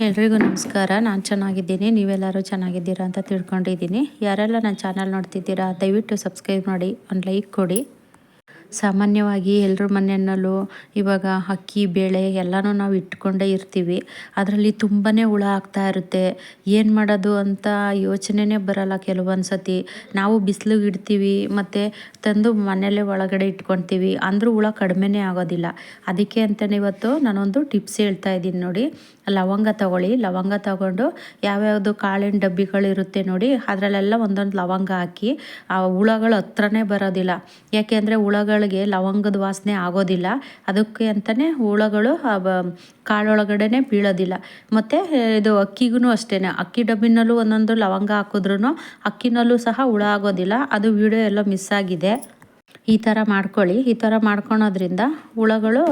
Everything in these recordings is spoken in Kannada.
ಎಲ್ರಿಗೂ ನಮಸ್ಕಾರ. ನಾನು ಚೆನ್ನಾಗಿದ್ದೀನಿ, ನೀವೆಲ್ಲರೂ ಚೆನ್ನಾಗಿದ್ದೀರಾ ಅಂತ ತಿಳ್ಕೊಂಡಿದ್ದೀನಿ. ಯಾರೆಲ್ಲ ನನ್ನ ಚಾನಲ್ ನೋಡ್ತಿದ್ದೀರಾ ದಯವಿಟ್ಟು ಸಬ್ಸ್ಕ್ರೈಬ್ ಮಾಡಿ, ಒಂದು ಲೈಕ್ ಕೊಡಿ. ಸಾಮಾನ್ಯವಾಗಿ ಎಲ್ಲರ ಮನೆಯಲ್ಲೂ ಇವಾಗ ಅಕ್ಕಿ ಬೇಳೆ ಎಲ್ಲನೂ ನಾವು ಇಟ್ಕೊಂಡೇ ಇರ್ತೀವಿ. ಅದರಲ್ಲಿ ತುಂಬಾ ಹುಳ ಆಗ್ತಾ ಇರುತ್ತೆ. ಏನು ಮಾಡೋದು ಅಂತ ಯೋಚನೆನೇ ಬರಲ್ಲ ಕೆಲವೊಂದು ಸತಿ. ನಾವು ಬಿಸಿಲಿಗೆ ಇಡ್ತೀವಿ ಮತ್ತು ತಂದು ಮನೆಯಲ್ಲೇ ಒಳಗಡೆ ಇಟ್ಕೊಳ್ತೀವಿ, ಅಂದರೂ ಹುಳ ಕಡಿಮೆನೇ ಆಗೋದಿಲ್ಲ. ಅದಕ್ಕೆ ಅಂತಲೇ ಇವತ್ತು ನಾನೊಂದು ಟಿಪ್ಸ್ ಹೇಳ್ತಾ ಇದ್ದೀನಿ ನೋಡಿ. ಲವಂಗ ತಗೊಳ್ಳಿ. ಲವಂಗ ತಗೊಂಡು ಯಾವ್ಯಾವುದು ಕಾಳಿನ ಡಬ್ಬಿಗಳಿರುತ್ತೆ ನೋಡಿ, ಅದರಲ್ಲೆಲ್ಲ ಒಂದೊಂದು ಲವಂಗ ಹಾಕಿ. ಆ ಹುಳಗಳು ಹತ್ರನೇ ಬರೋದಿಲ್ಲ. ಯಾಕೆಂದರೆ ಹುಳಗಳಿಗೆ ಲವಂಗದ ವಾಸನೆ ಆಗೋದಿಲ್ಲ. ಅದಕ್ಕೆ ಅಂತಲೇ ಹುಳಗಳು ಕಾಳೊಳಗಡೆ ಬೀಳೋದಿಲ್ಲ. ಮತ್ತು ಇದು ಅಕ್ಕಿಗೂ ಅಷ್ಟೇ, ಅಕ್ಕಿ ಡಬ್ಬಿನಲ್ಲೂ ಒಂದೊಂದು ಲವಂಗ ಹಾಕಿದ್ರೂ ಅಕ್ಕಿನಲ್ಲೂ ಸಹ ಹುಳ ಆಗೋದಿಲ್ಲ. ಅದು ವಿಡಿಯೋ ಎಲ್ಲ ಮಿಸ್ ಆಗಿದೆ. ಈ ಥರ ಮಾಡ್ಕೊಳ್ಳಿ. ಈ ಥರ ಮಾಡ್ಕೊಳೋದ್ರಿಂದ ಹುಳಗಳು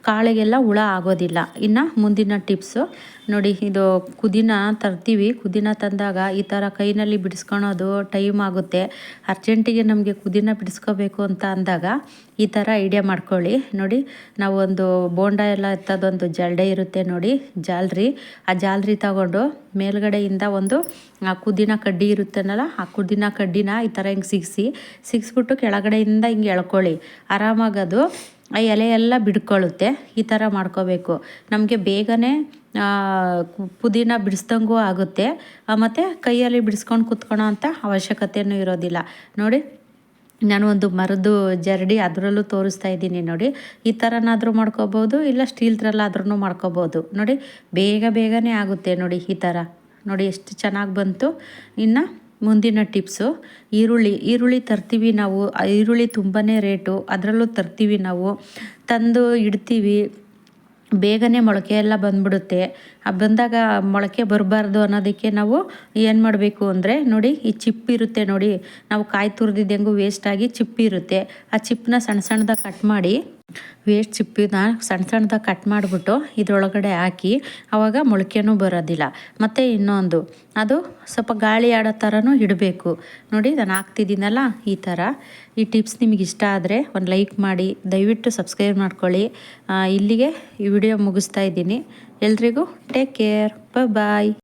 ಕಾಳಿಗೆಲ್ಲ ಹುಳ ಆಗೋದಿಲ್ಲ. ಇನ್ನು ಮುಂದಿನ ಟಿಪ್ಸು ನೋಡಿ, ಇದು ಕುದಿನ ತರ್ತೀವಿ. ಕುದಿನ ತಂದಾಗ ಈ ಥರ ಕೈನಲ್ಲಿ ಬಿಡಿಸ್ಕೊಳೋದು ಟೈಮ್ ಆಗುತ್ತೆ. ಅರ್ಜೆಂಟಿಗೆ ನಮಗೆ ಕುದಿನ ಬಿಡಿಸ್ಕೋಬೇಕು ಅಂತ ಅಂದಾಗ ಈ ಥರ ಐಡಿಯಾ ಮಾಡ್ಕೊಳ್ಳಿ. ನೋಡಿ, ನಾವು ಒಂದು ಬೋಂಡ ಎಲ್ಲ ಎತ್ತೋದೊಂದು ಜಲ್ಡೆ ಇರುತ್ತೆ ನೋಡಿ, ಜಾಲ್ರಿ. ಆ ಜಾಲ್ರಿ ತಗೊಂಡು ಮೇಲ್ಗಡೆಯಿಂದ ಒಂದು ಕುದಿನ ಕಡ್ಡಿ ಇರುತ್ತೇನಲ್ಲ, ಆ ಕುದಿನ ಕಡ್ಡಿನ ಈ ಥರ ಹಿಂಗೆ ಸಿಗಿಸ್ಬಿಟ್ಟು ಕೆಳಗಡೆಯಿಂದ ಹಿಂಗೆ ಎಳ್ಕೊಳ್ಳಿ. ಆರಾಮಾಗದು ಆ ಎಲೆ ಎಲ್ಲ ಬಿಡ್ಕೊಳ್ಳುತ್ತೆ. ಈ ಥರ ಮಾಡ್ಕೋಬೇಕು. ನಮಗೆ ಬೇಗನೆ ಪುದೀನ ಬಿಡಿಸ್ದಂಗೂ ಆಗುತ್ತೆ, ಮತ್ತು ಕೈಯಲ್ಲಿ ಬಿಡಿಸ್ಕೊಂಡು ಕುತ್ಕೊಳ್ಳೋ ಅಂಥ ಅವಶ್ಯಕತೆಯೂ ಇರೋದಿಲ್ಲ. ನೋಡಿ, ನಾನು ಒಂದು ಮರದ್ದು ಜರಡಿ ಅದರಲ್ಲೂ ತೋರಿಸ್ತಾ ಇದ್ದೀನಿ ನೋಡಿ. ಈ ಥರನಾದರೂ ಮಾಡ್ಕೋಬೋದು, ಇಲ್ಲ ಸ್ಟೀಲ್ದ್ರಲ್ಲಾದ್ರೂ ಮಾಡ್ಕೋಬೋದು. ನೋಡಿ, ಬೇಗನೆ ಆಗುತ್ತೆ ನೋಡಿ. ಈ ಥರ ನೋಡಿ ಎಷ್ಟು ಚೆನ್ನಾಗಿ ಬಂತು. ಇನ್ನು ಮುಂದಿನ ಟಿಪ್ಸು, ಈರುಳ್ಳಿ ತರ್ತೀವಿ ನಾವು. ಈರುಳ್ಳಿ ತುಂಬಾ ರೇಟು, ಅದರಲ್ಲೂ ತರ್ತೀವಿ ನಾವು. ತಂದು ಇಡ್ತೀವಿ, ಬೇಗನೆ ಮೊಳಕೆ ಎಲ್ಲ ಬಂದ್ಬಿಡುತ್ತೆ. ಬಂದಾಗ ಮೊಳಕೆ ಬರಬಾರ್ದು ಅನ್ನೋದಕ್ಕೆ ನಾವು ಏನು ಮಾಡಬೇಕು ಅಂದರೆ ನೋಡಿ, ಈ ಚಿಪ್ಪಿರುತ್ತೆ ನೋಡಿ, ನಾವು ಕಾಯಿ ತುರಿದಿದ್ದಂಗೂ ವೇಸ್ಟಾಗಿ ಚಿಪ್ಪಿರುತ್ತೆ. ಆ ಚಿಪ್ಪನ್ನ ಸಣ್ಣದಾಗಿ ಕಟ್ ಮಾಡಿ, ವೇಸ್ಟ್ ಚಿಪ್ಪಿನ ಸಣ್ಣದಾಗಿ ಕಟ್ ಮಾಡಿಬಿಟ್ಟು ಇದರೊಳಗಡೆ ಹಾಕಿ, ಆವಾಗ ಮೊಳಕೆನೂ ಬರೋದಿಲ್ಲ. ಮತ್ತು ಇನ್ನೊಂದು, ಅದು ಸ್ವಲ್ಪ ಗಾಳಿ ಆಡೋ ಥರನೂ ಇಡಬೇಕು ನೋಡಿ. ನಾನು ಹಾಕ್ತಿದ್ದೀನಲ್ಲ ಈ ಥರ. ಈ ಟಿಪ್ಸ್ ನಿಮಗೆ ಇಷ್ಟ ಆದರೆ ಒಂದು ಲೈಕ್ ಮಾಡಿ, ದಯವಿಟ್ಟು ಸಬ್ಸ್ಕ್ರೈಬ್ ಮಾಡ್ಕೊಳ್ಳಿ. ಇಲ್ಲಿಗೆ ಈ ವಿಡಿಯೋ ಮುಗಿಸ್ತಾ ಇದ್ದೀನಿ. ಎಲ್ರಿಗೂ ಟೇಕ್ ಕೇರ್, ಬಾಯ್.